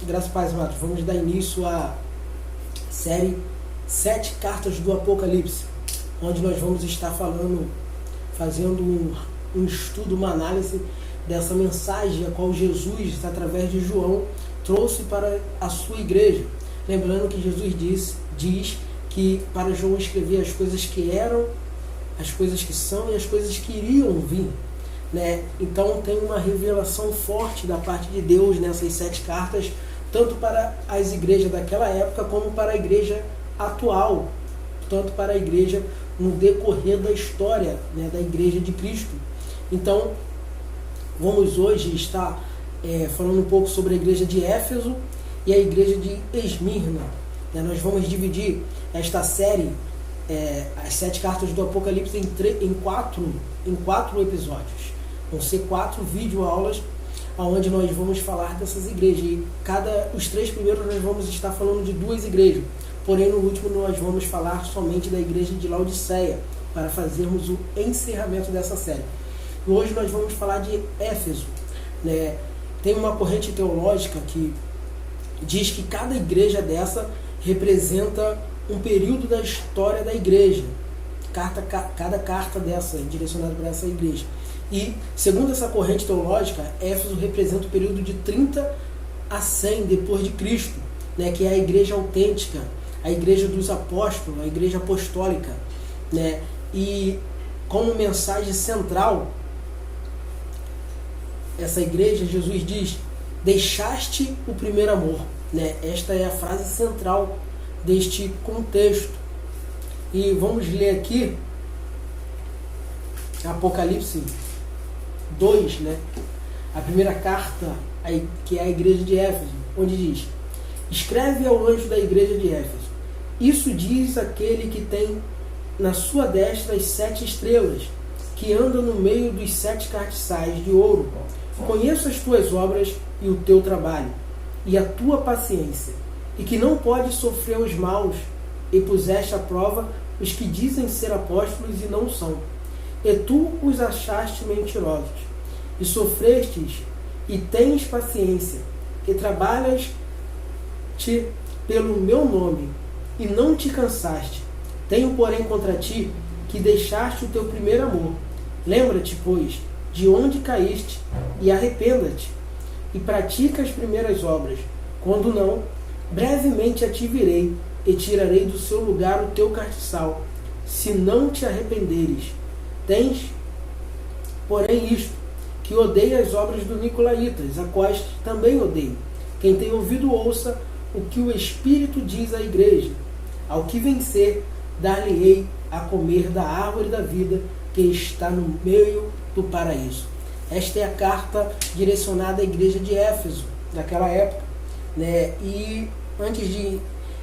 Graças a Paz, amados. Vamos dar início à série 7 cartas do Apocalipse, onde nós vamos estar fazendo um estudo, uma análise dessa mensagem a qual Jesus, através de João, trouxe para a sua igreja. Lembrando que Jesus diz que para João escrever as coisas que eram, as coisas que são e as coisas que iriam vir. Então tem uma revelação forte da parte de Deus nessas 7 cartas, tanto para as igrejas daquela época como para a igreja atual, tanto para a igreja no decorrer da história, da igreja de Cristo. Então vamos hoje estar falando um pouco sobre a igreja de Éfeso e a igreja de Esmirna. Nós vamos dividir esta série, as 7 cartas do Apocalipse, em quatro episódios. Vão ser 4 videoaulas onde nós vamos falar dessas igrejas. E os 3 primeiros nós vamos estar falando de 2 igrejas. Porém, no último nós vamos falar somente da igreja de Laodiceia, para fazermos o encerramento dessa série. E hoje nós vamos falar de Éfeso. Tem uma corrente teológica que diz que cada igreja dessa representa um período da história da igreja. Cada carta dessa é direcionada para essa igreja. E, segundo essa corrente teológica, Éfeso representa o período de 30 a 100 depois de Cristo, que é a igreja autêntica, a igreja dos apóstolos, a igreja apostólica. E como mensagem central, essa igreja, Jesus diz: deixaste o primeiro amor. Esta é a frase central deste contexto. E vamos ler aqui Apocalipse 2, a primeira carta, que é a igreja de Éfeso, onde diz: escreve ao anjo da igreja de Éfeso, isso diz aquele que tem na sua destra as 7 estrelas, que anda no meio dos 7 castiçais de ouro. Conheço as tuas obras e o teu trabalho, e a tua paciência, e que não podes sofrer os maus, e puseste à prova os que dizem ser apóstolos e não são. E tu os achaste mentirosos, e sofrestes, e tens paciência, e trabalhas-te pelo meu nome, e não te cansaste. Tenho, porém, contra ti, que deixaste o teu primeiro amor. Lembra-te, pois, de onde caíste, e arrependa-te, e pratica as primeiras obras. Quando não, brevemente a te virei, e tirarei do seu lugar o teu castiçal, se não te arrependeres. Tens, porém, isto, que odeia as obras do Nicolaítas, a quais também odeio. Quem tem ouvido, ouça o que o Espírito diz à igreja. Ao que vencer, dar-lhe-ei a comer da árvore da vida que está no meio do paraíso. Esta é a carta direcionada à igreja de Éfeso, daquela época. E antes de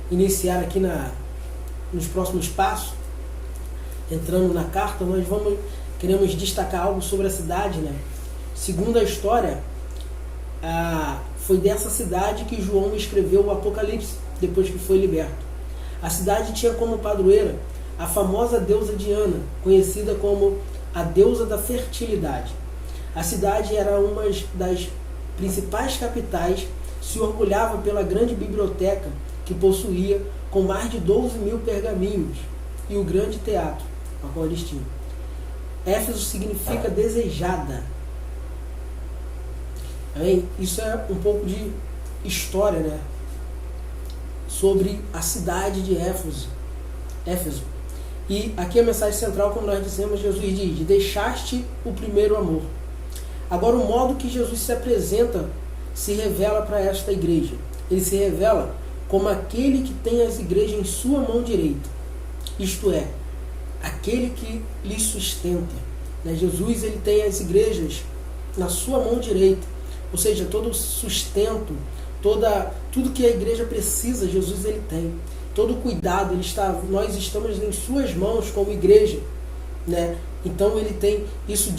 iniciar aqui nos próximos passos, entrando na carta, nós queremos destacar algo sobre a cidade. Segundo a história, foi dessa cidade que João escreveu o Apocalipse, depois que foi liberto. A cidade tinha como padroeira a famosa deusa Diana, conhecida como a deusa da fertilidade. A cidade era uma das principais capitais, se orgulhava pela grande biblioteca que possuía, com mais de 12.000 pergaminhos, e o grande teatro a qual eles tinham. Éfeso significa desejada. Isso é um pouco de história, sobre a cidade de Éfeso. E aqui a mensagem central, como nós dissemos, Jesus diz: deixaste o primeiro amor. Agora, o modo que Jesus se apresenta se revela para esta igreja. Ele se revela como aquele que tem as igrejas em sua mão direita, isto é, aquele que lhe sustenta. Jesus, ele tem as igrejas na sua mão direita, ou seja, todo o sustento, tudo que a igreja precisa, Jesus ele tem. Todo o cuidado, nós estamos em suas mãos como igreja. Então ele tem, isso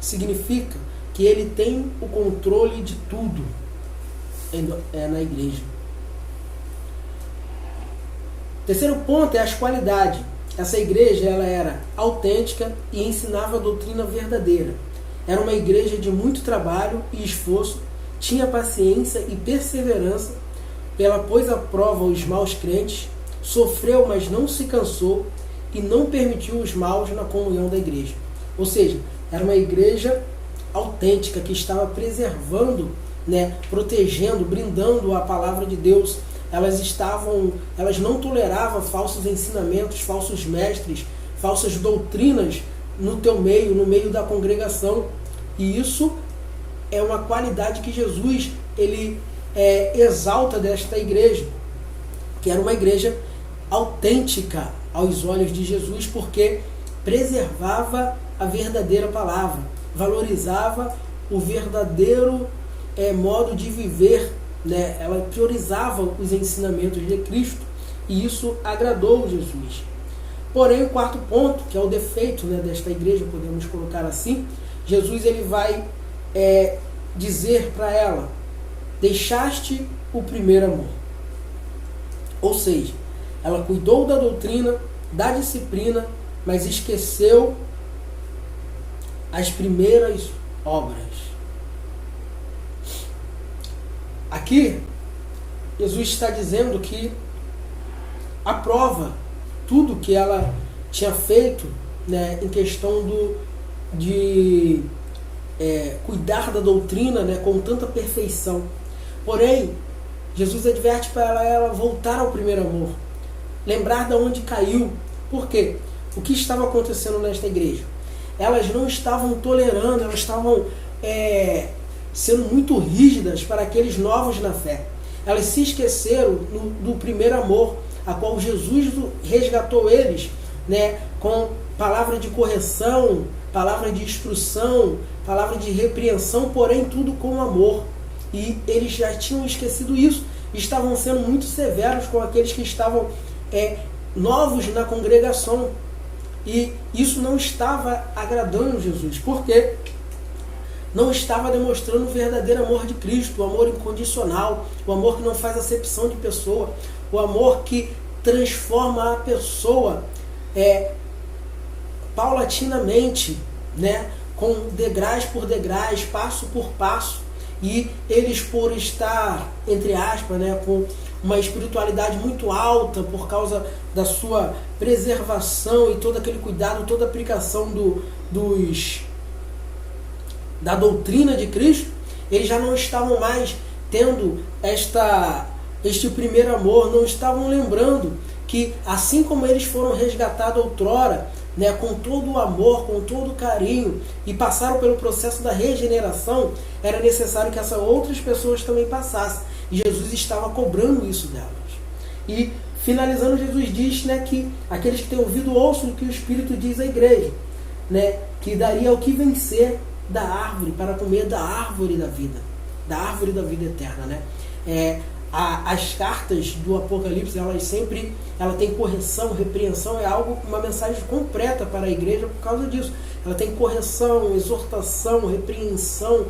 significa que ele tem o controle de tudo na igreja. Terceiro ponto é as qualidades. Essa igreja ela era autêntica e ensinava a doutrina verdadeira. Era uma igreja de muito trabalho e esforço tinha paciência e perseverança, pela pôs à prova os maus crentes, sofreu, mas não se cansou, e não permitiu os maus na comunhão da igreja. Ou seja, era uma igreja autêntica, que estava preservando, protegendo, brindando a palavra de Deus. Elas não toleravam falsos ensinamentos, falsos mestres, falsas doutrinas no teu meio, no meio da congregação. E isso é uma qualidade que Jesus ele exalta desta igreja, que era uma igreja autêntica aos olhos de Jesus, porque preservava a verdadeira palavra, valorizava o verdadeiro modo de viver, ela priorizava os ensinamentos de Cristo, e isso agradou Jesus. Porém, o quarto ponto, que é o defeito desta igreja, podemos colocar assim, Jesus ele vai dizer para ela: deixaste o primeiro amor. Ou seja, ela cuidou da doutrina, da disciplina, mas esqueceu as primeiras obras. Aqui, Jesus está dizendo que aprova tudo que ela tinha feito, em questão de cuidar da doutrina, com tanta perfeição. Porém, Jesus adverte para ela voltar ao primeiro amor, lembrar de onde caiu. Por quê? O que estava acontecendo nesta igreja? Elas não estavam tolerando, elas estavam sendo muito rígidas para aqueles novos na fé. Elas se esqueceram do primeiro amor, a qual Jesus resgatou eles, com palavra de correção, palavra de instrução, palavra de repreensão, porém tudo com amor. E eles já tinham esquecido isso, estavam sendo muito severos com aqueles que estavam novos na congregação. E isso não estava agradando Jesus, porque não estava demonstrando o verdadeiro amor de Cristo, o amor incondicional, o amor que não faz acepção de pessoa, o amor que transforma a pessoa paulatinamente, com degraus por degraus, passo por passo. E eles, por estar, entre aspas, com uma espiritualidade muito alta, por causa da sua preservação e todo aquele cuidado, toda a aplicação da doutrina de Cristo, eles já não estavam mais tendo este primeiro amor, não estavam lembrando que, assim como eles foram resgatados outrora, com todo o amor, com todo o carinho, e passaram pelo processo da regeneração, era necessário que essas outras pessoas também passassem. E Jesus estava cobrando isso delas. E, finalizando, Jesus diz que aqueles que têm ouvido ouçam o que o Espírito diz à igreja, que daria o que vencer da árvore, para comer da árvore da vida eterna. As cartas do Apocalipse, ela tem correção, repreensão, é uma mensagem completa para a igreja por causa disso. Ela tem correção, exortação, repreensão,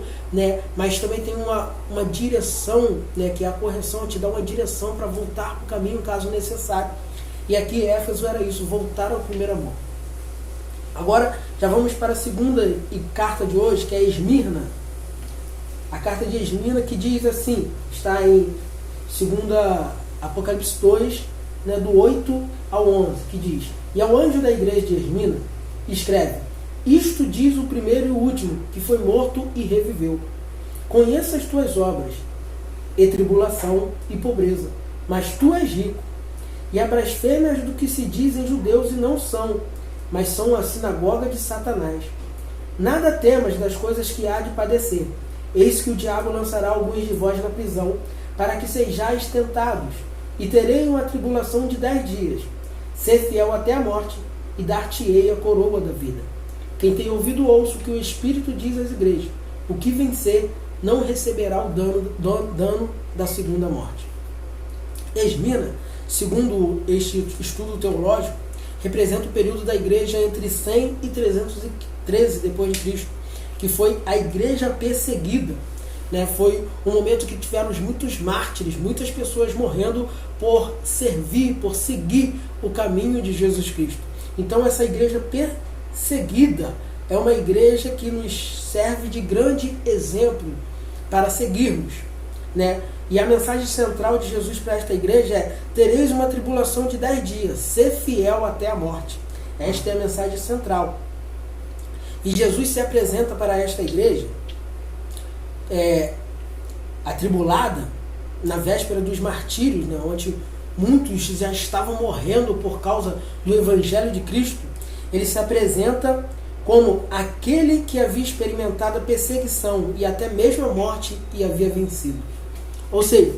mas também tem uma direção, que é a correção, te dá uma direção para voltar para o caminho caso necessário. E aqui Éfeso era isso, voltar ao primeiro amor. Agora já vamos para a segunda carta de hoje, que é Esmirna. A carta de Esmirna, que diz assim, está em 2 Apocalipse 2, do 8 ao 11, que diz: e ao anjo da igreja de Esmirna escreve: isto diz o primeiro e o último, que foi morto e reviveu. Conheça as tuas obras, e tribulação e pobreza, mas tu és rico. E as blasfêmias do que se dizem judeus e não são, mas são a sinagoga de Satanás. Nada temas das coisas que há de padecer. Eis que o diabo lançará alguns de vós na prisão, para que sejais tentados, e terei uma tribulação de 10 dias. Ser fiel até a morte, e dar-te-ei a coroa da vida. Quem tem ouvido ouça o que o Espírito diz às igrejas. O que vencer não receberá o dano da segunda morte. Esmirna, segundo este estudo teológico, representa o período da igreja entre 100 e 313 depois de Cristo, que foi a igreja perseguida. Foi um momento que tivemos muitos mártires, muitas pessoas morrendo por servir, por seguir o caminho de Jesus Cristo. Então essa igreja perseguida é uma igreja que nos serve de grande exemplo para seguirmos, né? E a mensagem central de Jesus para esta igreja é: tereis uma tribulação de 10 dias, ser fiel até a morte. Esta é a mensagem central. E Jesus se apresenta para esta igreja atribulada na véspera dos martírios, né, onde muitos já estavam morrendo por causa do Evangelho de Cristo. Ele se apresenta como aquele que havia experimentado a perseguição e até mesmo a morte e havia vencido. Ou seja,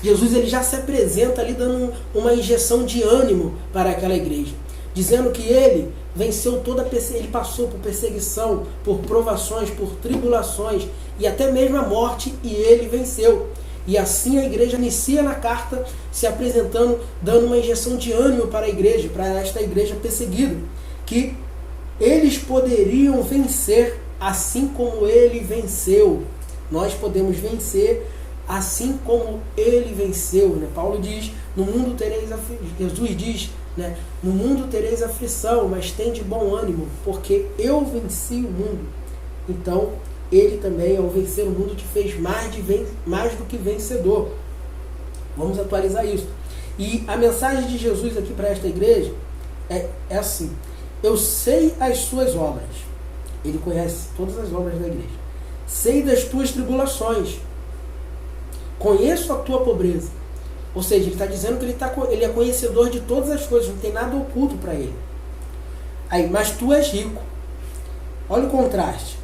Jesus ele já se apresenta ali dando uma injeção de ânimo para aquela igreja, dizendo que ele venceu ele passou por perseguição, por provações, por tribulações e até mesmo a morte, e ele venceu. E assim a igreja inicia na carta se apresentando, dando uma injeção de ânimo para a igreja, para esta igreja perseguida, que eles poderiam vencer assim como ele venceu. Nós podemos vencer assim como ele venceu, né? Paulo diz: no mundo tereis aflição. Jesus diz, né? No mundo tereis aflição, mas tende bom ânimo, porque eu venci o mundo. Então, ele também, ao vencer o mundo, te fez mais do que vencedor. Vamos atualizar isso. E a mensagem de Jesus aqui para esta igreja é assim: eu sei as suas obras. Ele conhece todas as obras da igreja. Sei das tuas tribulações. Conheço a tua pobreza. Ou seja, ele está dizendo que ele é conhecedor de todas as coisas, não tem nada oculto para ele. Aí, mas tu és rico. Olha o contraste.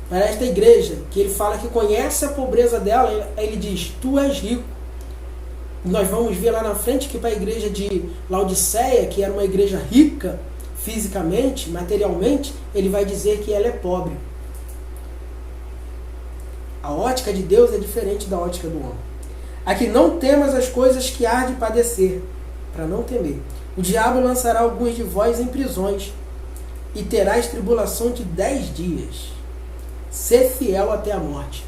Para esta igreja, que ele fala que conhece a pobreza dela, ele diz: tu és rico. Nós vamos ver lá na frente que para a igreja de Laodiceia, que era uma igreja rica fisicamente, materialmente, ele vai dizer que ela é pobre. A ótica de Deus é diferente da ótica do homem. Aqui: não temas as coisas que há de padecer, para não temer. O diabo lançará alguns de vós em prisões, e terás tribulação de 10 dias. Ser fiel até a morte.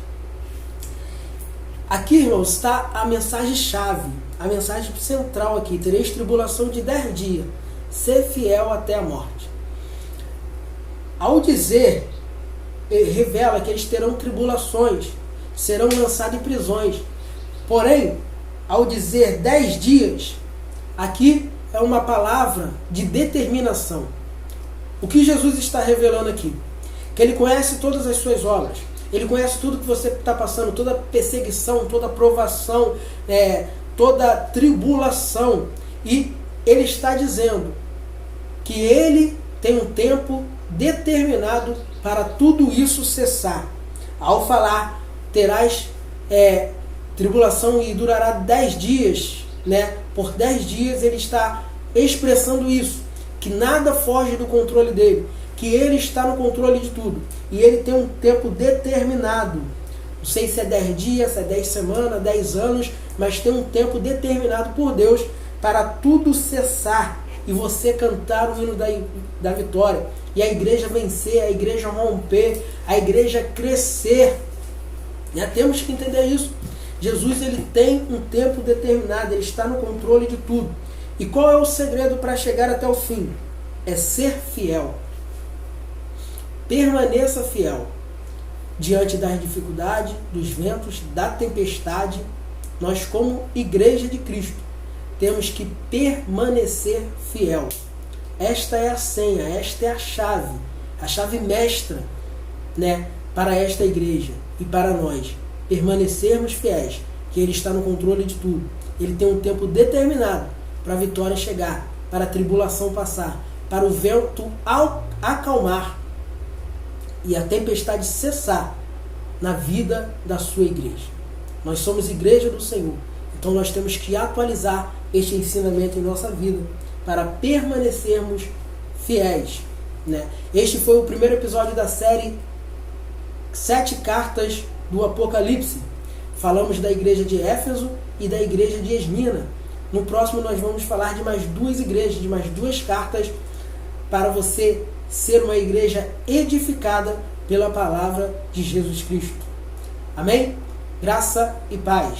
Aqui, irmãos, está a mensagem-chave, a mensagem central aqui: tereis tribulação de 10 dias. Ser fiel até a morte. Ao dizer, revela que eles terão tribulações, serão lançados em prisões. Porém, ao dizer 10 dias, aqui é uma palavra de determinação. O que Jesus está revelando aqui? Que ele conhece todas as suas obras. Ele conhece tudo que você está passando, toda perseguição, toda provação, toda tribulação. E ele está dizendo que ele tem um tempo determinado para tudo isso cessar. Ao falar, terás tribulação e durará 10 dias, né? Por 10 dias ele está expressando isso, que nada foge do controle dele, que ele está no controle de tudo. E ele tem um tempo determinado. Não sei se é 10 dias, se é 10 semanas, 10 anos, mas tem um tempo determinado por Deus para tudo cessar e você cantar o hino da vitória. E a igreja vencer, a igreja romper, a igreja crescer. Temos que entender isso. Jesus ele tem um tempo determinado, ele está no controle de tudo. E qual é o segredo para chegar até o fim? É ser fiel. Permaneça fiel. Diante das dificuldades, dos ventos, da tempestade, nós como igreja de Cristo temos que permanecer fiel. Esta é a senha, esta é a chave mestra, né, para esta igreja e para nós. Permanecermos fiéis, que ele está no controle de tudo. Ele tem um tempo determinado para a vitória chegar, para a tribulação passar, para o vento acalmar e a tempestade cessar na vida da sua igreja. Nós somos igreja do Senhor, então nós temos que atualizar este ensinamento em nossa vida para permanecermos fiéis, né? Este foi o primeiro episódio da série 7 cartas do Apocalipse. Falamos da igreja de Éfeso e da igreja de Esmina. No próximo nós vamos falar de mais 2 igrejas, de mais 2 cartas, para você ser uma igreja edificada pela palavra de Jesus Cristo. Amém? Graça e paz.